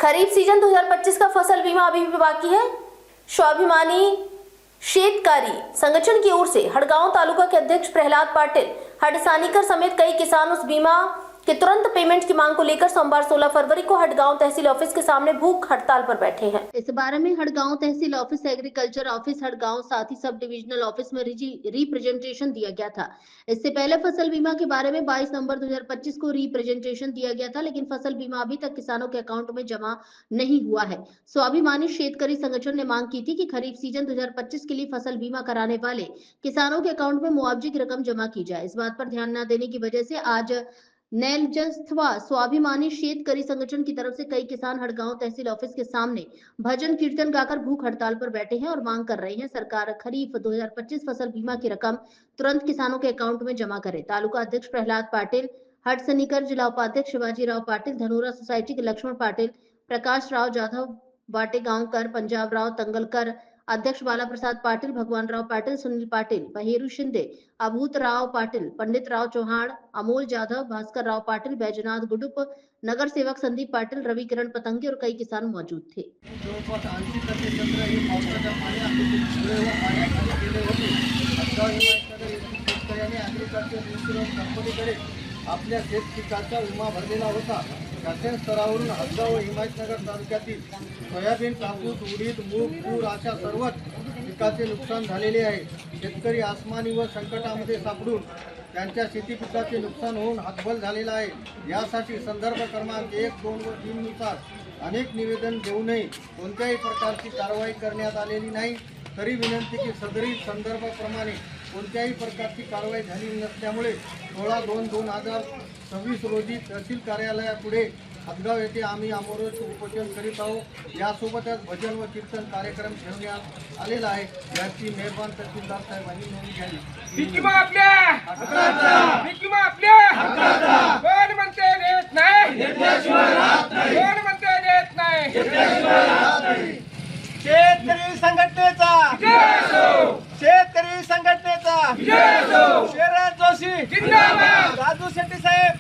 खरीफ season 2025 का फसल बीमा अभी भी बाकी है। स्वाभिमानी शेतकारी संगठन की ओर से हड़गांव तालुका के अध्यक्ष प्रहलाद पाटिल हडसानीकर समेत कई किसान उस बीमा के तुरंत पेमेंट की मांग को लेकर सोमवार 16 फरवरी को हडगांव तहसील ऑफिस के सामने भूख हड़ताल पर बैठे हैं। इस बारे में हडगांव तहसील ऑफिस, एग्रीकल्चर ऑफिस हडगांव, साथ ही सब डिविजनल ऑफिस में रिप्रेजेंटेशन दिया गया था। इससे पहले फसल बीमा के बारे में 22 नवंबर 2025 को रिप्रेजेंटेशन दिया गया था, लेकिन फसल बीमा अभी तक किसानों के अकाउंट में जमा नहीं हुआ है। स्वाभिमानी शेतकारी संगठन ने मांग की थी कि खरीफ सीजन 2025 के लिए फसल बीमा कराने वाले किसानों के अकाउंट में मुआवजे की रकम जमा की जाए। इस बात पर ध्यान न देने की वजह से आज नेलजस्थवा स्वाभिमानी शेतकारी संगठन की तरफ से कई किसान हड़गांव तहसील ऑफिस के सामने भजन कीर्तन गाकर भूख हड़ताल पर बैठे हैं और मांग कर रहे हैं सरकार खरीफ 2025 फसल बीमा की रकम तुरंत किसानों के अकाउंट में जमा करे। तालुका अध्यक्ष प्रहलाद पाटिल हडसनीकर, जिला उपाध्यक्ष शिवाजी राव पाटिल, धनोरा सोसाइटी के लक्ष्मण पाटिल, प्रकाश राव जाधव, बाटे गांवकर, पंजाब राव तंगलकर, अध्यक्ष बाला प्रसाद पाटिल, भगवान राव पाटिल, सुनील पाटिल, बहेरू शिंदे, अभूत राव पाटिल, पंडित राव चौहान, अमोल जाधव, भास्कर राव पाटिल, बैजनाथ गुडुप, नगर सेवक संदीप पाटिल, रवि किरण पतंगे और कई किसान मौजूद थे। जवळपास 80% क्षेत्र हे पावसाच्या पाण्याखाली पाण्याखाली गेले होते। हदगाव हिमायतनगर येथील शेतकऱ्यांनी ॲग्रिकल्चर इन्शुरन्स कंपनीकडे आपल्या शेत पिकाचा विमा भरलेला होता। शासन स्तरावरून हदगाव व हिमायतनगर तालुक्यातील सोयाबीन, कापूस, उडीद, मूग, तूर अशा सर्वच पिकाचे नुकसान झालेले आहे। शेतकरी आसमानी व संकटामध्ये सापडून त्यांच्या शेती पिकाचे नुकसान होऊन हतबल झालेला आहे। यासाठी संदर्भ क्रमांक 1, 2 व 3 नुसार अनेक निवेदन देऊनही कोणत्याही प्रकारची कारवाई करण्यात आलेली नाही। तरी विनंती की सदरी संदर्भाप्रमाणे कोणत्याही प्रकारची कारवाई झाली नसल्यामुळे 16/2/2026 रोजी तहसील कार्यालयापुढे हदगाव येथे आम्ही आमरण उपोषण करीत आहोत। यासोबतच भजन व कीर्तन कार्यक्रम ठेवण्यात आलेला आहे। याची मेहरबान तहसीलदार साहेबांनी नोंद घ्यावी। कोण म्हणते देत नाही, कोण म्हणते देत नाही। शेतकरी संघटनेचा शेतकरी संघटनेचा शेरन जोशी, राजू शेट्टी साहेब,